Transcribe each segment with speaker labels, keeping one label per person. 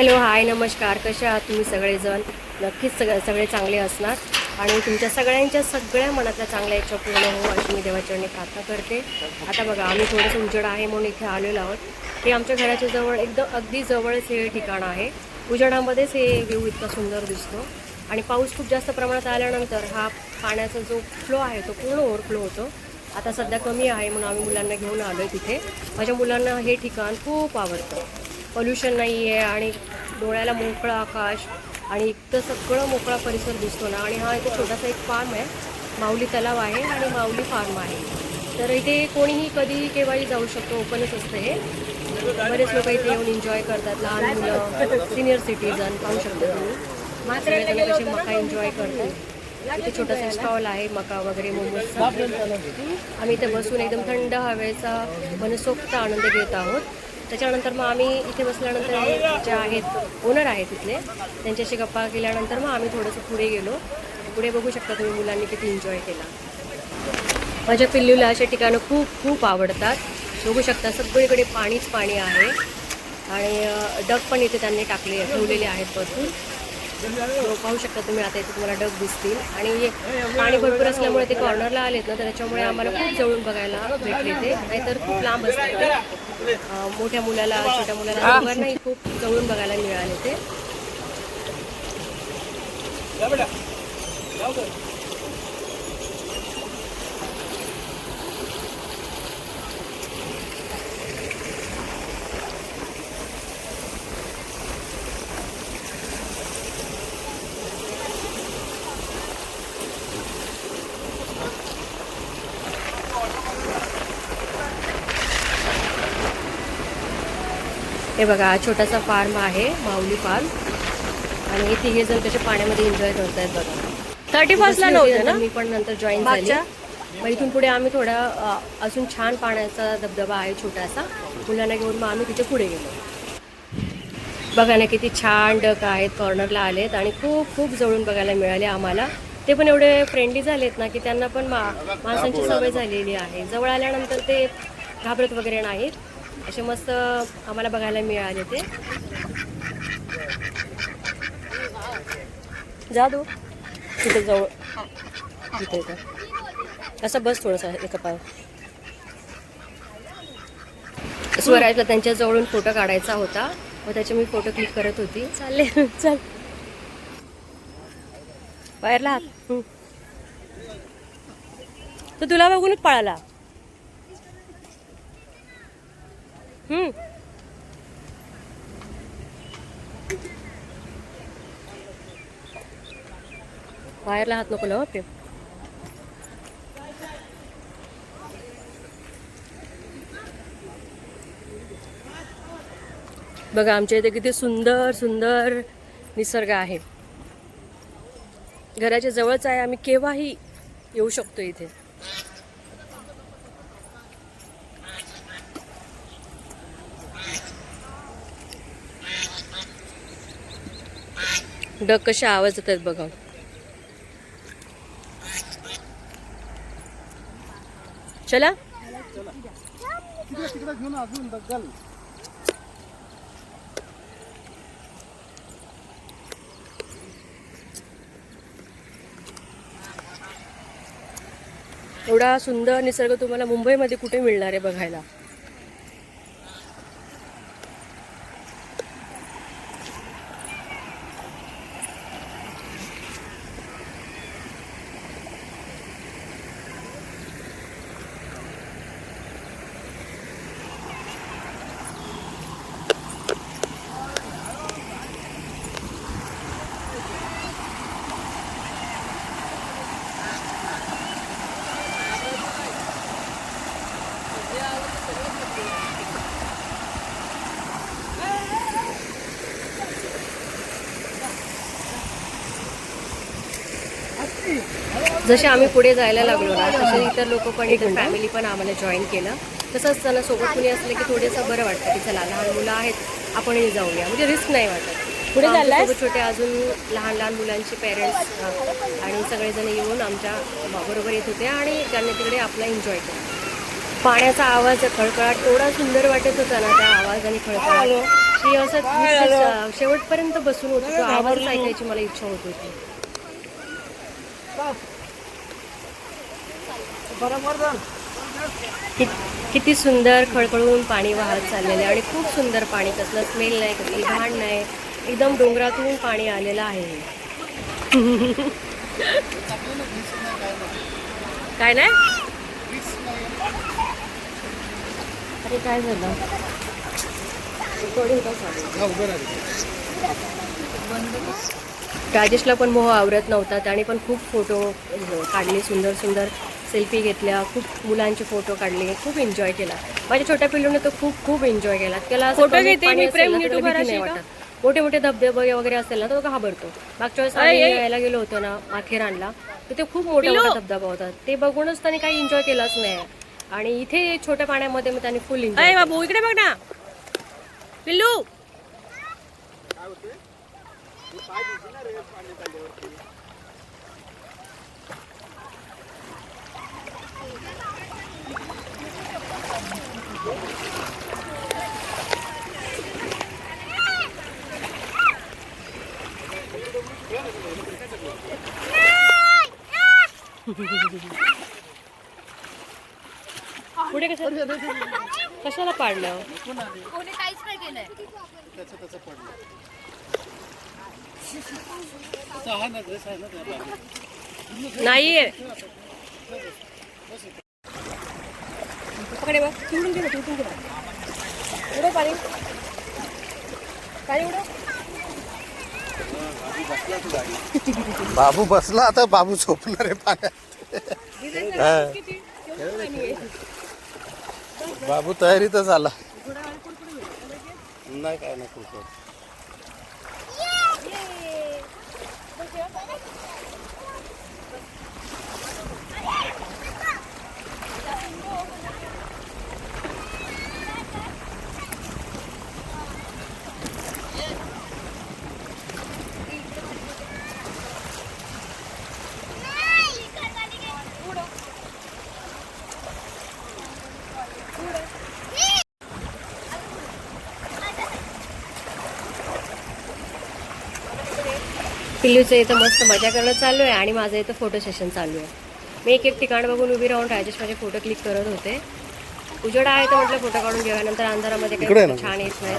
Speaker 1: Hello hi नमस्कार, कसे आहात तुम्ही सगळेजण? नक्कीच सगळे चांगले असणार आणि तुमच्या सगळ्या मनातल्या चांगल्या इच्छा पूर्ण हो अशी मी देवाचरणी प्रार्थना करते. आता बघा, आम्ही थोडंसं उजेड आहे म्हणून इथे आलेलो आहोत. हे आमच्या घराच्या जवळ एकदम अगदी जवळच हे ठिकाण आहे. उजेडामध्येच हे व्ह्यू इतका सुंदर दिसतो आणि पाऊस खूप जास्त प्रमाणात आल्यानंतर हा पाण्याचा जो फ्लो आहे तो पूर्ण ओव्हरफ्लो होतो. आता सध्या कमी आहे म्हणून आम्ही मुलांना घेऊन आलो आहे तिथे. माझ्या मुलांना हे ठिकाण खूप आवडतं. पॉल्युशन नाही आहे आणि डोळ्याला मोकळं आकाश आणि इतकं सगळं मोकळा परिसर दिसतो ना. आणि हा इथे छोटासा एक फार्म आहे, माऊली तलाव आहे आणि माऊली फार्म आहे. तर इथे कोणीही कधीही केव्हाही जाऊ शकतो, ओपनच असतं हे. बरेच लोक इथे येऊन एन्जॉय करतात, लहान मुलं, सिनियर सिटीजन पाहू शकता तुम्ही. सगळेजण कसे मका एन्जॉय करतात. इथे छोटासा स्टॉल आहे मका वगैरे मोमोजचा. आम्ही इथे बसून एकदम थंड हवेचा मनसोक्त आनंद घेत आहोत. त्याच्यानंतर मग आम्ही इथे बसल्यानंतर जे आहेत ओनर आहेत तिथले, त्यांच्याशी गप्पा केल्यानंतर मग आम्ही थोडंसं पुढे गेलो. पुढे बघू शकता तुम्ही मुलांनी किती एन्जॉय केला. माझ्या पिल्लूला अशा ठिकाणं खूप खूप आवडतात. बघू शकता सगळीकडे पाणीच पाणी आहे आणि डग पण इथे त्यांनी ठेवलेले आहेत भरपूर. पाहू शकता तुम्ही, आता इथे तुम्हाला डग दिसतील. आणि पाणी भरपूर असल्यामुळे ते कॉर्नरला आलेत ना, तर त्याच्यामुळे आम्हाला खूप जवळून बघायला भेटले ते, नाहीतर खूप लांब असतात ते. मोठ्या मुलाला छोट्या मुलाला दोघांनाही खूप जवळून बघायला मिळाले ते. हे बघा, हा छोटासा फार्म आहे माऊली फार्म आणि हे तिघे जण कसे पाण्यामध्ये एन्जॉय करतायत बघा. 31ला नव्हतं ना, मी पण नंतर जॉईन झाली. मग इथून पुढे आम्ही थोडा अजून छान पाण्याचा धबधबा आहे छोटासा, मुलांना घेऊन मग आम्ही तिथे पुढे गेलो. बघा ना किती छान डक आहेत, कॉर्नरला आलेत आणि खूप खूप जवळून बघायला मिळाले आम्हाला. ते पण एवढे फ्रेंडली झालेत ना की त्यांना पण माणसांची सवय झालेली आहे. जवळ आल्यानंतर ते घाबरत वगैरे नाहीत. असे मस्त आम्हाला बघायला मिळाले ते. जा दो तिथे जवळ तिथे असं बस थोडंसं एका पाय. स्वराजला त्यांच्या जवळून फोटो काढायचा होता, व त्याचे मी फोटो क्लिक करत होती. चालले चल बाहेरला हात. तो तुला बघूनच पळाला. बाहेरला हात नको लावू ते. बघा आमच्या इथे किती सुंदर सुंदर निसर्ग आहे. घराच्या जवळच आहे, आम्ही केव्हाही येऊ शकतो इथे. डग कसे आवाज येतात बघा. चला एवढा सुंदर निसर्ग तुम्हाला मुंबईमध्ये कुठे मिळणार आहे बघायला. जसे आम्ही पुढे जायला लागलो ना, तसे इतर लोक पण, इतर फॅमिली पण आम्हाला जॉईन केलं. तसं असताना सोबत कुणी असलं की थोडंसं बरं वाटतं की चला लहान मुलं आहेत आपणही जाऊया, म्हणजे रिस्क नाही वाटत. पुढे चाललाय छोटे अजून लहान लहान मुलांचे पेरेंट्स आणि सगळेजण येऊन आमच्या बरोबर येत होते आणि त्यांनी तिकडे आपला एन्जॉय केला. पाण्याचा आवाज खळखळाट एवढा सुंदर वाटत होता ना, त्या आवाज आणि खळखळाट ती असं नुसतं शेवटपर्यंत बसून होती, तो आवाज ऐकायची मला इच्छा होत होती. किती सुंदर खळखळून पाणी वाहत चाललेलं आहे आणि खूप सुंदर पाणी, कसलं स्मेल नाही, कसली घाण नाही, एकदम डोंगरातून पाणी आलेलं आहे. काय नाही. अरे काय झालं. राजेशला पण मोह आवरत नव्हता, त्याने पण खूप फोटो काढले, सुंदर सुंदर सेल्फी घेतल्या, खूप मुलांचे फोटो काढले, खूप एन्जॉय केला. माझ्या छोट्या पिल्लूने तर खूप एन्जॉय केला. त्याला फोटो घेते मी, प्रेम नाही वाटत. मोठे मोठे धबधबे वगैरे असेल ना तो घाबरतो. मागच्या वेळेस आम्ही यायला गेलो होतो ना माथेरानला, तर ते खूप मोठा धबधबा होता. ते बघूनच त्याने काही एन्जॉय केलाच नाही. आणि इथे छोट्या पाण्यामध्ये मग त्याने फुल एन्जॉय. बाबू इकडे बघ ना पिल्लू. पुढे कशाला पाडलं.
Speaker 2: काहीच नाही केलंय.
Speaker 1: नाहीये पकडे बघ, चिवडून घे, चिवडून घे. उडव पाणी, पाणी उडव.
Speaker 3: बाबू बसला, आता बाबू झोपणार आहे पाण्यात. बाबू तयारीतच आला. नाही काय नको.
Speaker 1: पिल्लूचं इथं मस्त मजा करणं चालू आहे आणि माझं इथं फोटो सेशन चालू आहे. मी एक ठिकाण बघून उभी राहून राजेश माझे फोटो क्लिक करत होते. उजेड आहे तर म्हटलं फोटो काढून घ्यावा, नंतर अंधारामध्ये काही छान येत नाही.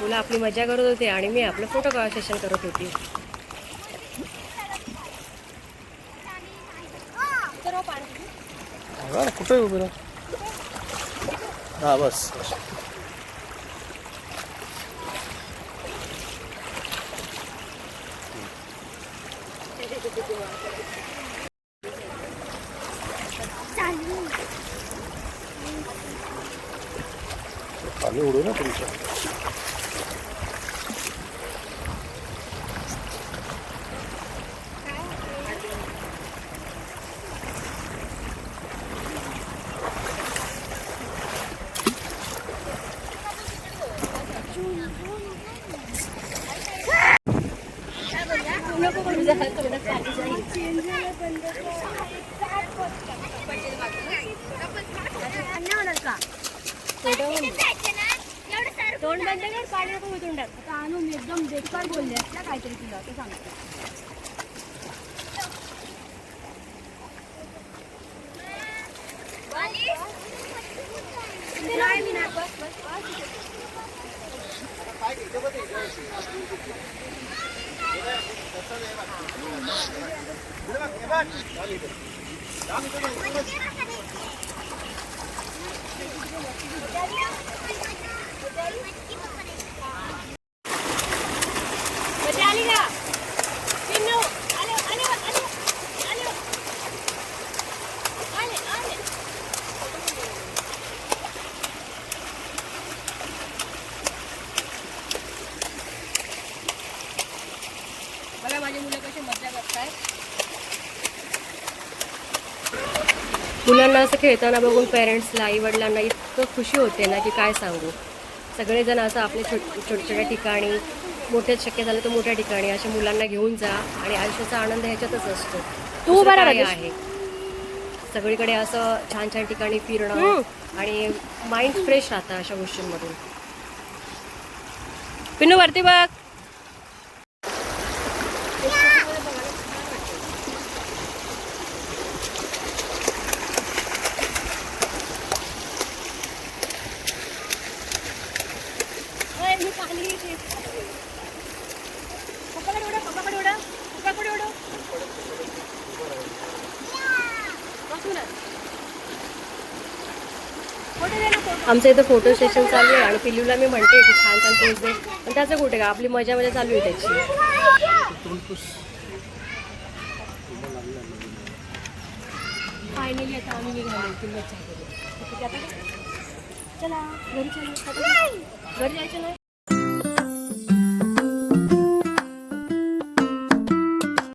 Speaker 1: मुलं आपली मजा करत होते आणि मी आपलं फोटो सेशन करत होती.
Speaker 3: कुठे उभे राहा. हा बस. पाणी उडू ना तुमचं.
Speaker 1: तोंड बंद कर, पाणी नको तोंडात.
Speaker 2: आता आणून एकदम बेकार बोलले असल्या काहीतरी तुला ते सांगते.
Speaker 1: बघा माझी मुलं कशी मजा करतायत. मुलांना असं खेळताना बघून पेरेंट्सला, आई वडिलांना इतकं खुशी होते ना की काय सांगू. सगळेजण असं आपल्या छोट्या ठिकाणी, मोठ्याच शक्य झालं तर मोठ्या ठिकाणी अशा मुलांना घेऊन जा आणि आयुष्याचा आनंद ह्याच्यातच असतो.
Speaker 2: तू बरं
Speaker 1: आहे सगळीकडे असं छान छान ठिकाणी फिरणं आणि माइंड फ्रेश राहतं अशा गोष्टींमधून. पिनू वरती बघ. आमचं इथं फोटो सेशन चालू आहे आणि पिल्लूला मी म्हणते की छान छान पोज दे, पण त्याचं कुठे का आपली मजा मजा चालू आहे त्याची. फायनली आता आम्ही निघालो पिल्लूच्या घरी. चला घरी चला. घरी जायचं नाही.